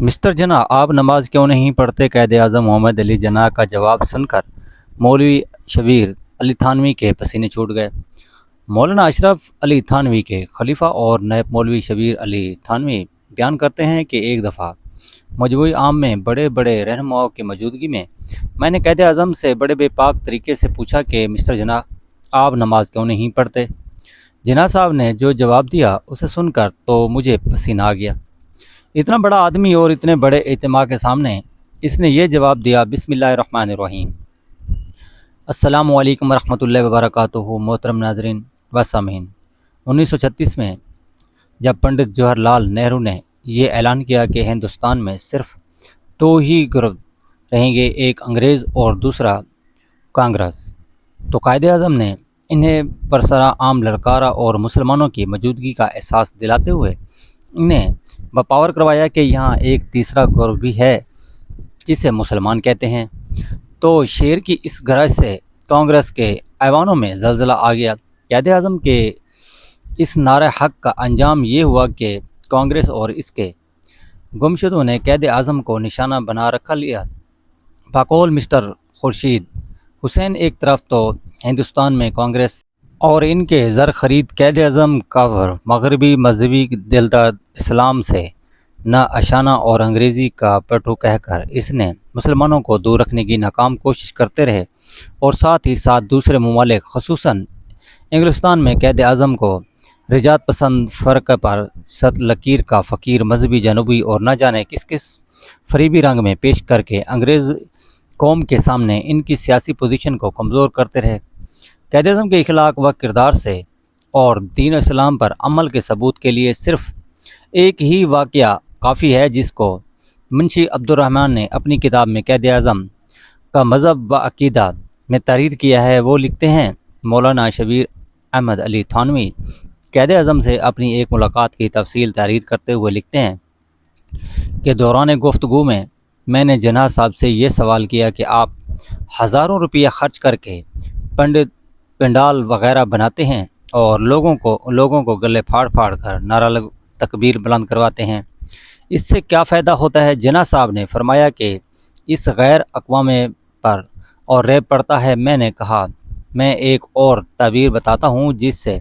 Mister جناح آپ نماز کیوں نہیں پڑھتے؟ قائد اعظم محمد علی جناح کا جواب سن کر مولوی شبیر علی تھانوی کے پسینے چھوٹ گئے۔ مولانا اشرف علی تھانوی کے خلیفہ اور نائب مولوی شبیر علی تھانوی بیان کرتے ہیں کہ ایک دفعہ مجموعی عام میں بڑے بڑے رہنماؤں کی موجودگی میں نے قائد اعظم سے بڑے بے باک طریقے سے پوچھا کہ مسٹر جناح آپ نماز کیوں نہیں پڑھتے؟ جناح صاحب نے جو جواب دیا اسے سن کر تو مجھے پسینہ آ گیا۔ اتنا بڑا آدمی اور اتنے بڑے اجتماع کے سامنے اس نے یہ جواب دیا۔ بسم اللہ الرحمن الرحیم۔ السلام علیکم ورحمۃ اللہ وبرکاتہ۔ محترم ناظرین و سامعین، 1936 میں جب پنڈت جواہر لال نہرو نے یہ اعلان کیا کہ ہندوستان میں صرف دو ہی گروپ رہیں گے، ایک انگریز اور دوسرا کانگریس، تو قائد اعظم نے انہیں برسرا عام للکارا اور مسلمانوں کی موجودگی کا احساس دلاتے ہوئے انہیں بپاور کروایا کہ یہاں ایک تیسرا گروہ بھی ہے جسے مسلمان کہتے ہیں۔ تو شیر کی اس گرج سے کانگریس کے ایوانوں میں زلزلہ آ گیا۔ قائد اعظم کے اس نعرہ حق کا انجام یہ ہوا کہ کانگریس اور اس کے گمشدوں نے قائد اعظم کو نشانہ بنا رکھا لیا۔ بقول مسٹر خورشید حسین، ایک طرف تو ہندوستان میں کانگریس اور ان کے زر خرید قائد اعظم کافر، مغربی، مذہبی، دلدار اسلام سے نہ اشانہ اور انگریزی کا پٹھو کہہ کر اس نے مسلمانوں کو دور رکھنے کی ناکام کوشش کرتے رہے، اور ساتھ ہی ساتھ دوسرے ممالک خصوصاً انگلستان میں قائد اعظم کو رجعت پسند فرقہ پر ست لکیر کا فقیر، مذہبی، جنوبی اور نہ جانے کس کس فریبی رنگ میں پیش کر کے انگریز قوم کے سامنے ان کی سیاسی پوزیشن کو کمزور کرتے رہے۔ قائد اعظم کے اخلاق و کردار سے اور دین اسلام پر عمل کے ثبوت کے لیے صرف ایک ہی واقعہ کافی ہے، جس کو منشی عبدالرحمن نے اپنی کتاب میں قائد اعظم کا مذہب و عقیدہ میں تحریر کیا ہے۔ وہ لکھتے ہیں، مولانا شبیر احمد علی تھانوی قائد اعظم سے اپنی ایک ملاقات کی تفصیل تحریر کرتے ہوئے لکھتے ہیں کہ دوران گفتگو میں نے جناح صاحب سے یہ سوال کیا کہ آپ ہزاروں روپیہ خرچ کر کے پنڈال وغیرہ بناتے ہیں اور لوگوں کو گلے پھاڑ پھاڑ کر نعرہ تکبیر بلند کرواتے ہیں، اس سے کیا فائدہ ہوتا ہے؟ جناح صاحب نے فرمایا کہ اس غیر اقوامی پر اور ریب پڑتا ہے۔ میں نے کہا، میں ایک اور تعبیر بتاتا ہوں جس سے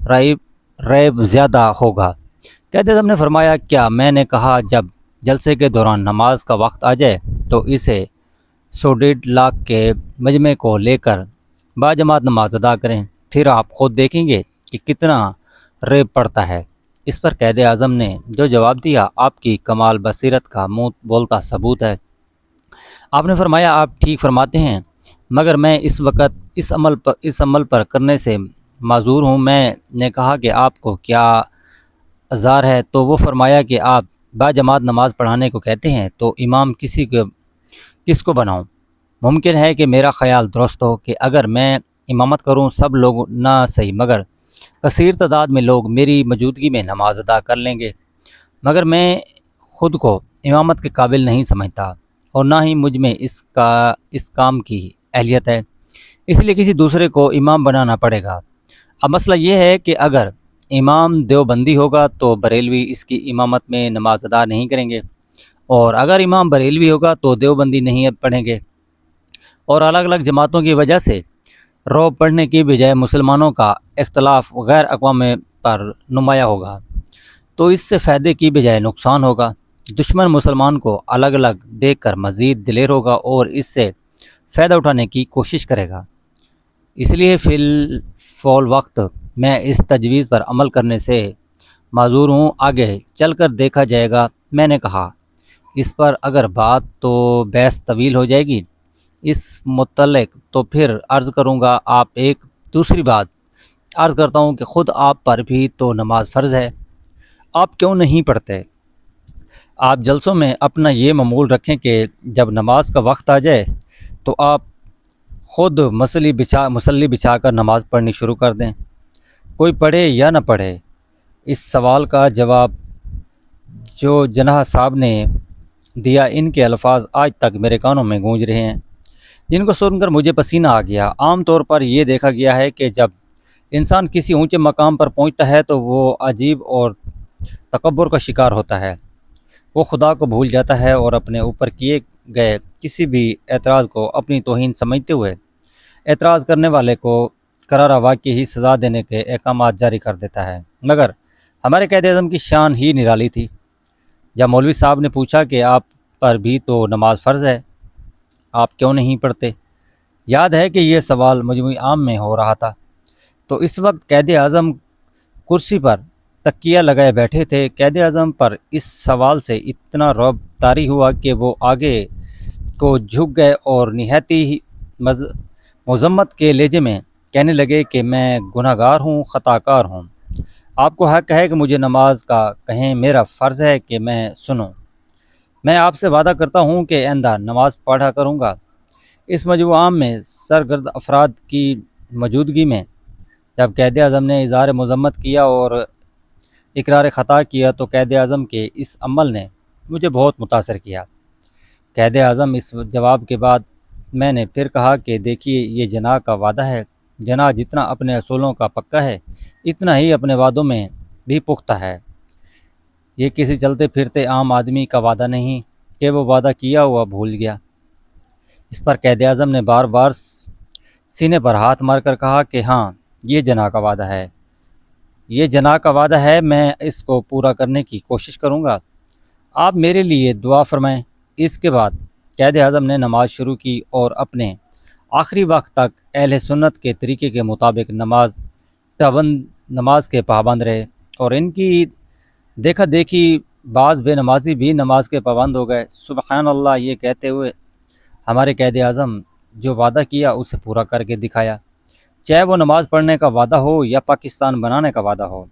ریب زیادہ ہوگا۔ قائد اعظم نے فرمایا، کیا؟ میں نے کہا، جب جلسے کے دوران نماز کا وقت آ جائے تو اسے 150 لاکھ کے مجمع کو لے کر باجماعت نماز ادا کریں، پھر آپ خود دیکھیں گے کہ کتنا ریب پڑتا ہے۔ اس پر قائد اعظم نے جو جواب دیا آپ کی کمال بصیرت کا منہ بولتا ثبوت ہے۔ آپ نے فرمایا، آپ ٹھیک فرماتے ہیں، مگر میں اس وقت اس عمل پر کرنے سے معذور ہوں۔ میں نے کہا کہ آپ کو کیا عذر ہے؟ تو وہ فرمایا کہ آپ باجماعت نماز پڑھانے کو کہتے ہیں، تو امام کس کو بناؤں؟ ممکن ہے کہ میرا خیال درست ہو کہ اگر میں امامت کروں، سب لوگ نہ صحیح مگر کثیر تعداد میں لوگ میری موجودگی میں نماز ادا کر لیں گے، مگر میں خود کو امامت کے قابل نہیں سمجھتا اور نہ ہی مجھ میں اس کام کی اہلیت ہے، اس لیے کسی دوسرے کو امام بنانا پڑے گا۔ اب مسئلہ یہ ہے کہ اگر امام دیوبندی ہوگا تو بریلوی اس کی امامت میں نماز ادا نہیں کریں گے، اور اگر امام بریلوی ہوگا تو دیوبندی نہیں پڑھیں گے، اور الگ الگ جماعتوں کی وجہ سے روب پڑھنے کی بجائے مسلمانوں کا اختلاف غیر اقوامی پر نمایاں ہوگا، تو اس سے فائدے کی بجائے نقصان ہوگا۔ دشمن مسلمان کو الگ الگ دیکھ کر مزید دلیر ہوگا اور اس سے فائدہ اٹھانے کی کوشش کرے گا۔ اس لیے فی الفول وقت میں اس تجویز پر عمل کرنے سے معذور ہوں، آگے چل کر دیکھا جائے گا۔ میں نے کہا، اس پر اگر بات تو بحث طویل ہو جائے گی، اس متعلق تو پھر عرض کروں گا۔ آپ ایک دوسری بات عرض کرتا ہوں کہ خود آپ پر بھی تو نماز فرض ہے، آپ کیوں نہیں پڑھتے؟ آپ جلسوں میں اپنا یہ معمول رکھیں کہ جب نماز کا وقت آ جائے تو آپ خود مصلی بچھا کر نماز پڑھنی شروع کر دیں، کوئی پڑھے یا نہ پڑھے۔ اس سوال کا جواب جو جناح صاحب نے دیا، ان کے الفاظ آج تک میرے کانوں میں گونج رہے ہیں، جن کو سن کر مجھے پسینہ آ گیا۔ عام طور پر یہ دیکھا گیا ہے کہ جب انسان کسی اونچے مقام پر پہنچتا ہے تو وہ عجیب اور تکبر کا شکار ہوتا ہے۔ وہ خدا کو بھول جاتا ہے اور اپنے اوپر کیے گئے کسی بھی اعتراض کو اپنی توہین سمجھتے ہوئے اعتراض کرنے والے کو قرارہ واقعی ہی سزا دینے کے احکامات جاری کر دیتا ہے۔ مگر ہمارے قائد اعظم کی شان ہی نرالی تھی۔ جب مولوی صاحب نے پوچھا کہ آپ پر بھی تو نماز فرض ہے، آپ کیوں نہیں پڑھتے؟ یاد ہے کہ یہ سوال مجموعی عام میں ہو رہا تھا، تو اس وقت قائد اعظم کرسی پر تکیہ لگائے بیٹھے تھے۔ قائد اعظم پر اس سوال سے اتنا رعب طاری ہوا کہ وہ آگے کو جھک گئے اور نہایتی ہی مذمت کے لہجے میں کہنے لگے کہ میں گناہ گار ہوں، خطا کار ہوں۔ آپ کو حق ہے کہ مجھے نماز کا کہیں، میرا فرض ہے کہ میں سنوں۔ میں آپ سے وعدہ کرتا ہوں کہ آئندہ نماز پڑھا کروں گا۔ اس مجمع عام میں سرگرد افراد کی موجودگی میں جب قائد اعظم نے اظہار مذمت کیا اور اقرار خطا کیا تو قائد اعظم کے اس عمل نے مجھے بہت متاثر کیا۔ قائد اعظم اس جواب کے بعد میں نے پھر کہا کہ دیکھیے، یہ جناح کا وعدہ ہے۔ جناح جتنا اپنے اصولوں کا پکا ہے اتنا ہی اپنے وعدوں میں بھی پختہ ہے۔ یہ کسی چلتے پھرتے عام آدمی کا وعدہ نہیں کہ وہ وعدہ کیا ہوا بھول گیا۔ اس پر قائد اعظم نے بار بار سینے پر ہاتھ مار کر کہا کہ ہاں، یہ جناح کا وعدہ ہے، یہ جناح کا وعدہ ہے، میں اس کو پورا کرنے کی کوشش کروں گا، آپ میرے لیے دعا فرمائیں۔ اس کے بعد قائد اعظم نے نماز شروع کی اور اپنے آخری وقت تک اہل سنت کے طریقے کے مطابق نماز کے پابند رہے، اور ان کی دیکھا دیکھی بعض بے نمازی بھی نماز کے پابند ہو گئے۔ سبحان اللہ، یہ کہتے ہوئے ہمارے قائد اعظم جو وعدہ کیا اسے پورا کر کے دکھایا، چاہے وہ نماز پڑھنے کا وعدہ ہو یا پاکستان بنانے کا وعدہ ہو۔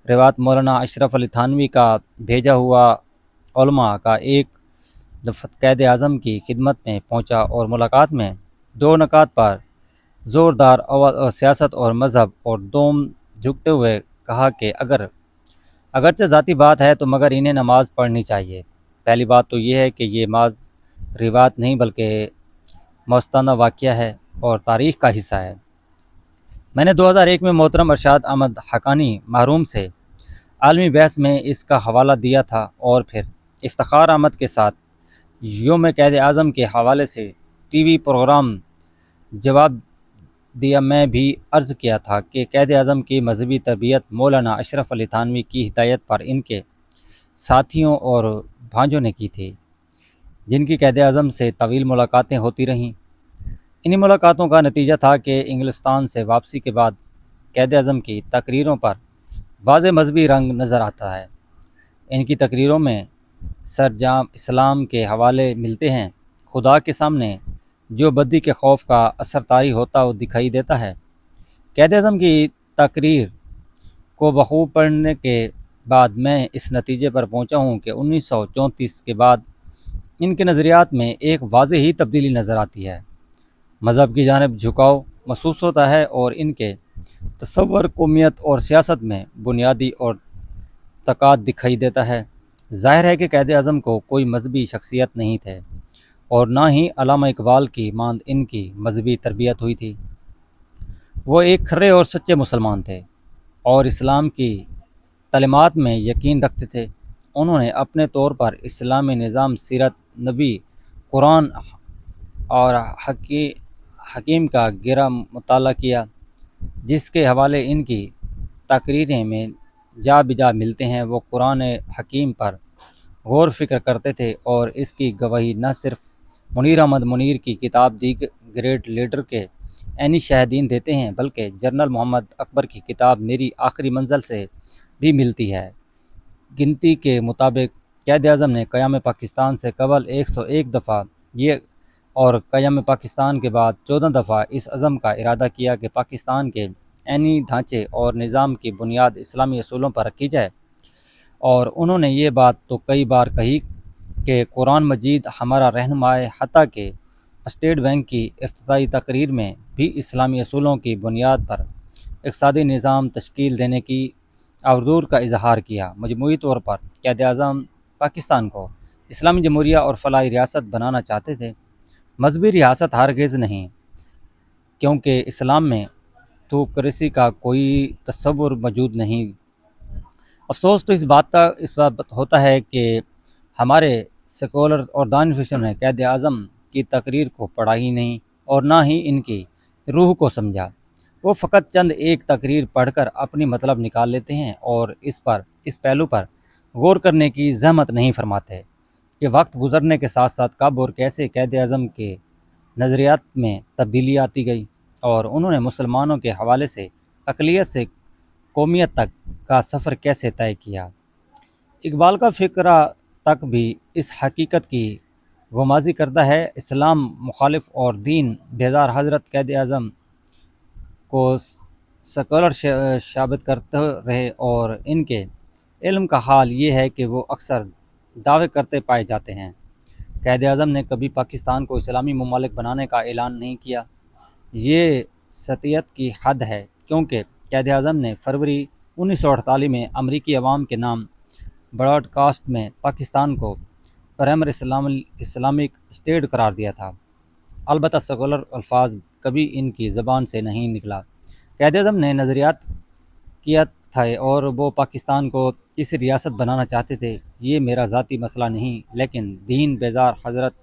روایت مولانا اشرف علی تھانوی کا بھیجا ہوا علماء کا ایک دفعہ قائد اعظم کی خدمت میں پہنچا اور ملاقات میں دو نکات پر زوردار سیاست اور مذہب اور دوم جھکتے ہوئے کہا کہ اگرچہ ذاتی بات ہے تو مگر انہیں نماز پڑھنی چاہیے۔ پہلی بات تو یہ ہے کہ یہ محض روایت نہیں بلکہ مستند واقعہ ہے اور تاریخ کا حصہ ہے۔ میں نے 2001 میں محترم ارشاد احمد حقانی محروم سے عالمی بحث میں اس کا حوالہ دیا تھا، اور پھر افتخار احمد کے ساتھ یوم قائد اعظم کے حوالے سے ٹی وی پروگرام جواب دیا میں بھی عرض کیا تھا کہ قائد اعظم کی مذہبی تربیت مولانا اشرف علی تھانوی کی ہدایت پر ان کے ساتھیوں اور بھانجوں نے کی تھی، جن کی قائد اعظم سے طویل ملاقاتیں ہوتی رہیں۔ انہی ملاقاتوں کا نتیجہ تھا کہ انگلستان سے واپسی کے بعد قائد اعظم کی تقریروں پر واضح مذہبی رنگ نظر آتا ہے۔ ان کی تقریروں میں سرجام اسلام کے حوالے ملتے ہیں۔ خدا کے سامنے جو بدی کے خوف کا اثر طاری ہوتا وہ دکھائی دیتا ہے۔ قائد اعظم کی تقریر کو بخوب پڑھنے کے بعد میں اس نتیجے پر پہنچا ہوں کہ 1934 کے بعد ان کے نظریات میں ایک واضح ہی تبدیلی نظر آتی ہے۔ مذہب کی جانب جھکاؤ محسوس ہوتا ہے اور ان کے تصور قومیت اور سیاست میں بنیادی اور تقاد دکھائی دیتا ہے۔ ظاہر ہے کہ قائد اعظم کو کوئی مذہبی شخصیت نہیں تھے اور نہ ہی علامہ اقبال کی مانند ان کی مذہبی تربیت ہوئی تھی۔ وہ ایک کھرے اور سچے مسلمان تھے اور اسلام کی تعلیمات میں یقین رکھتے تھے۔ انہوں نے اپنے طور پر اسلامی نظام، سیرت نبی، قرآن اور حکیم کا گہرا مطالعہ کیا، جس کے حوالے ان کی تقریریں میں جا بجا ملتے ہیں۔ وہ قرآن حکیم پر غور و فکر کرتے تھے اور اس کی گواہی نہ صرف منیر احمد منیر کی کتاب دی گریٹ لیڈر کے عینی شاہدین دیتے ہیں بلکہ جنرل محمد اکبر کی کتاب میری آخری منزل سے بھی ملتی ہے۔ گنتی کے مطابق قائد اعظم نے قیام پاکستان سے قبل 101 دفعہ یہ اور قیام پاکستان کے بعد 14 دفعہ اس عزم کا ارادہ کیا کہ پاکستان کے عینی ڈھانچے اور نظام کی بنیاد اسلامی اصولوں پر رکھی جائے، اور انہوں نے یہ بات تو کئی بار کہی کہ قرآن مجید ہمارا رہنما ہے، حتیٰ کہ اسٹیٹ بینک کی افتتاحی تقریر میں بھی اسلامی اصولوں کی بنیاد پر اقتصادی نظام تشکیل دینے کی اردور کا اظہار کیا۔ مجموعی طور پر قائد اعظم پاکستان کو اسلامی جمہوریہ اور فلاحی ریاست بنانا چاہتے تھے، مذہبی ریاست ہرگز نہیں، کیونکہ اسلام میں تھیوکریسی کا کوئی تصور موجود نہیں۔ افسوس تو اس بات ہوتا ہے کہ ہمارے سیکولر اور دانشوروں نے قائد اعظم کی تقریر کو پڑھا ہی نہیں اور نہ ہی ان کی روح کو سمجھا۔ وہ فقط چند ایک تقریر پڑھ کر اپنی مطلب نکال لیتے ہیں اور اس پہلو پر غور کرنے کی زحمت نہیں فرماتے کہ وقت گزرنے کے ساتھ ساتھ کب اور کیسے قائد اعظم کے نظریات میں تبدیلی آتی گئی اور انہوں نے مسلمانوں کے حوالے سے اقلیت سے قومیت تک کا سفر کیسے طے کیا۔ اقبال کا فقرہ تک بھی اس حقیقت کی غمازی کرتا ہے۔ اسلام مخالف اور دین بیزار حضرت قائد اعظم کو سیکولر ثابت کرتے رہے اور ان کے علم کا حال یہ ہے کہ وہ اکثر دعوے کرتے پائے جاتے ہیں۔ قائد اعظم نے کبھی پاکستان کو اسلامی ممالک بنانے کا اعلان نہیں کیا۔ یہ سطحیت کی حد ہے کیونکہ قائد اعظم نے فروری 1948 میں امریکی عوام کے نام براڈ کاسٹ میں پاکستان کو پرائمری اسلامک اسٹیٹ قرار دیا تھا۔ البتہ سیکولر الفاظ کبھی ان کی زبان سے نہیں نکلا۔ قائد اعظم نے نظریات کیا تھے اور وہ پاکستان کو کسی ریاست بنانا چاہتے تھے۔ یہ میرا ذاتی مسئلہ نہیں، لیکن دین بیزار حضرت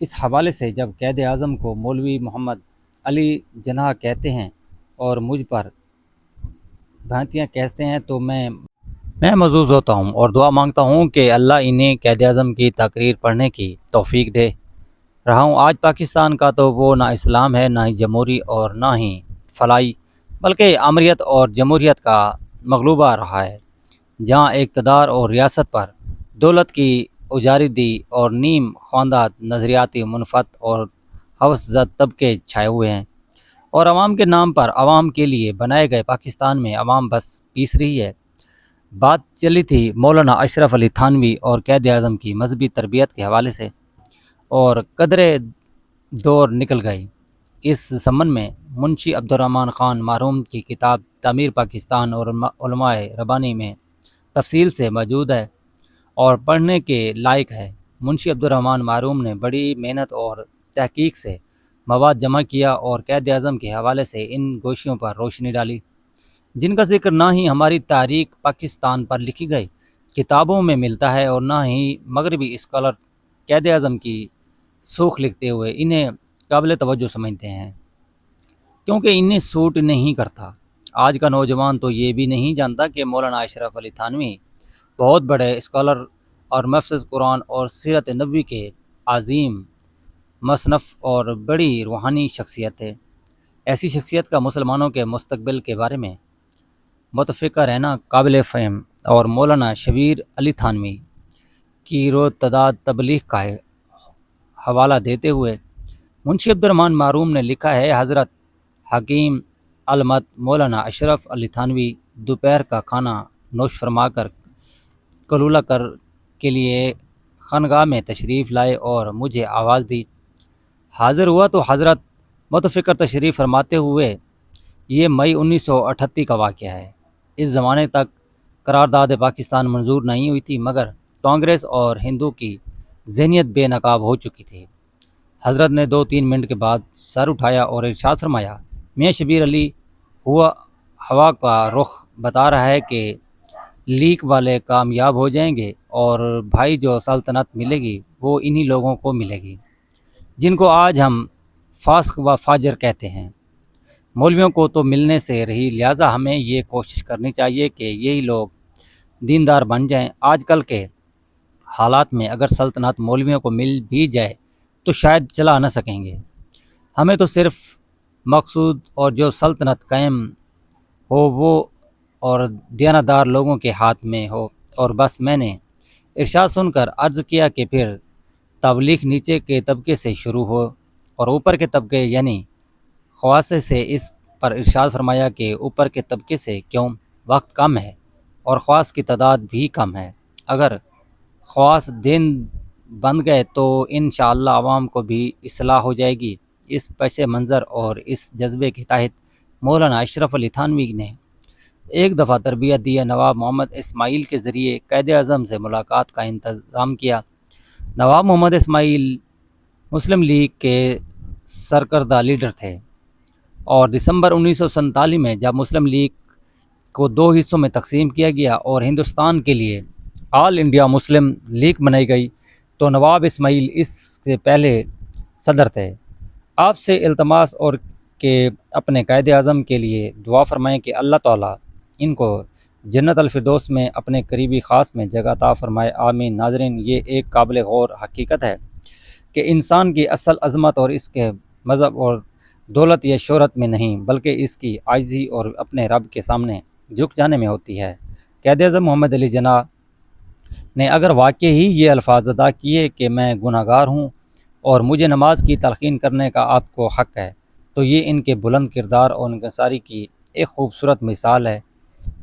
اس حوالے سے جب قائد اعظم کو مولوی محمد علی جناح کہتے ہیں اور مجھ پر بھانتیاں کہتے ہیں تو میں محظوظ ہوتا ہوں اور دعا مانگتا ہوں کہ اللہ انہیں قائد اعظم کی تقریر پڑھنے کی توفیق دے رہا ہوں۔ آج پاکستان کا تو وہ نہ اسلام ہے، نہ ہی جمہوری اور نہ ہی فلاحی، بلکہ آمریت اور جمہوریت کا مغلوبہ رہا ہے، جہاں اقتدار اور ریاست پر دولت کی اجاردی اور نیم خواندہ نظریاتی منفت اور ہوس زد طبقے چھائے ہوئے ہیں، اور عوام کے نام پر عوام کے لیے بنائے گئے پاکستان میں عوام بس پیس رہی ہے۔ بات چلی تھی مولانا اشرف علی تھانوی اور قائد اعظم کی مذہبی تربیت کے حوالے سے، اور قدرے دور نکل گئی۔ اس ضمن میں منشی عبدالرحمن خان مرحوم کی کتاب تعمیر پاکستان اور علماء ربانی میں تفصیل سے موجود ہے اور پڑھنے کے لائق ہے۔ منشی عبدالرحمن مرحوم نے بڑی محنت اور تحقیق سے مواد جمع کیا اور قائد اعظم کے حوالے سے ان گوشیوں پر روشنی ڈالی جن کا ذکر نہ ہی ہماری تاریخ پاکستان پر لکھی گئی کتابوں میں ملتا ہے اور نہ ہی مغربی اسکالر قائد اعظم کی سوکھ لکھتے ہوئے انہیں قابل توجہ سمجھتے ہیں، کیونکہ انہیں سوٹ نہیں کرتا۔ آج کا نوجوان تو یہ بھی نہیں جانتا کہ مولانا اشرف علی تھانوی بہت بڑے اسکالر اور محفظ قرآن اور سیرت نبوی کے عظیم مصنف اور بڑی روحانی شخصیت ہے۔ ایسی شخصیت کا مسلمانوں کے مستقبل کے بارے میں متفقہ رہنا قابل فہم، اور مولانا شبیر علی تھانوی کی تعداد تبلیغ کا حوالہ دیتے ہوئے منشی عبدالرحمن مرحوم نے لکھا ہے، حضرت حکیم علمت مولانا اشرف علی تھانوی دوپہر کا کھانا نوش فرما کر کلولہ کے لیے خانقاہ میں تشریف لائے اور مجھے آواز دی۔ حاضر ہوا تو حضرت متفکر تشریف فرماتے ہوئے، یہ مئی 1938 کا واقعہ ہے۔ اس زمانے تک قرارداد پاکستان منظور نہیں ہوئی تھی، مگر کانگریس اور ہندو کی ذہنیت بے نقاب ہو چکی تھی۔ حضرت نے 2-3 منٹ کے بعد سر اٹھایا اور ارشاد فرمایا، میاں شبیر علی، ہوا کا رخ بتا رہا ہے کہ لیگ والے کامیاب ہو جائیں گے اور بھائی جو سلطنت ملے گی وہ انہی لوگوں کو ملے گی جن کو آج ہم فاسق و فاجر کہتے ہیں۔ مولویوں کو تو ملنے سے رہی، لہٰذا ہمیں یہ کوشش کرنی چاہیے کہ یہی لوگ دیندار بن جائیں۔ آج کل کے حالات میں اگر سلطنت مولویوں کو مل بھی جائے تو شاید چلا نہ سکیں گے۔ ہمیں تو صرف مقصود اور جو سلطنت قائم ہو وہ اور دیانتدار لوگوں کے ہاتھ میں ہو، اور بس۔ میں نے ارشاد سن کر عرض کیا کہ پھر تبلیغ نیچے کے طبقے سے شروع ہو اور اوپر کے طبقے یعنی خواص سے۔ اس پر ارشاد فرمایا کہ اوپر کے طبقے سے کیوں، وقت کم ہے اور خواص کی تعداد بھی کم ہے۔ اگر خواص دن بن گئے تو انشاءاللہ عوام کو بھی اصلاح ہو جائے گی۔ اس پس منظر اور اس جذبے کے تحت مولانا اشرف علی تھانوی نے ایک دفعہ تربیت دی، نواب محمد اسماعیل کے ذریعے قائد اعظم سے ملاقات کا انتظام کیا۔ نواب محمد اسماعیل مسلم لیگ کے سرکردہ لیڈر تھے، اور دسمبر 1947 میں جب مسلم لیگ کو 2 حصوں میں تقسیم کیا گیا اور ہندوستان کے لیے آل انڈیا مسلم لیگ بنائی گئی تو نواب اسماعیل اس سے پہلے صدر تھے۔ آپ سے التماس اور کہ اپنے قائد اعظم کے لیے دعا فرمائیں کہ اللہ تعالیٰ ان کو جنت الفردوس میں اپنے قریبی خاص میں جگہ عطا فرمائے، آمین۔ ناظرین، یہ ایک قابل غور حقیقت ہے کہ انسان کی اصل عظمت اور اس کے مذہب اور دولت یا شہرت میں نہیں، بلکہ اس کی عاجزی اور اپنے رب کے سامنے جھک جانے میں ہوتی ہے۔ قائد اعظم محمد علی جناح نے اگر واقعی ہی یہ الفاظ ادا کیے کہ میں گناہ گار ہوں اور مجھے نماز کی تلقین کرنے کا آپ کو حق ہے، تو یہ ان کے بلند کردار اور انکساری کی ایک خوبصورت مثال ہے۔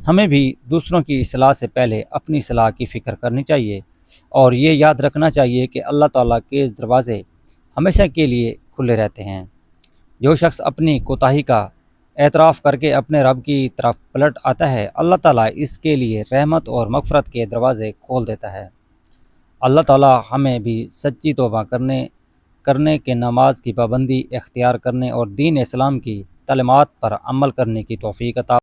ہمیں بھی دوسروں کی اصلاح سے پہلے اپنی اصلاح کی فکر کرنی چاہیے اور یہ یاد رکھنا چاہیے کہ اللہ تعالیٰ کے دروازے ہمیشہ کے لیے کھلے رہتے ہیں۔ جو شخص اپنی کوتاہی کا اعتراف کر کے اپنے رب کی طرف پلٹ آتا ہے، اللہ تعالیٰ اس کے لیے رحمت اور مغفرت کے دروازے کھول دیتا ہے۔ اللہ تعالیٰ ہمیں بھی سچی توبہ کرنے کے نماز کی پابندی اختیار کرنے اور دین اسلام کی تعلیمات پر عمل کرنے کی توفیق عطا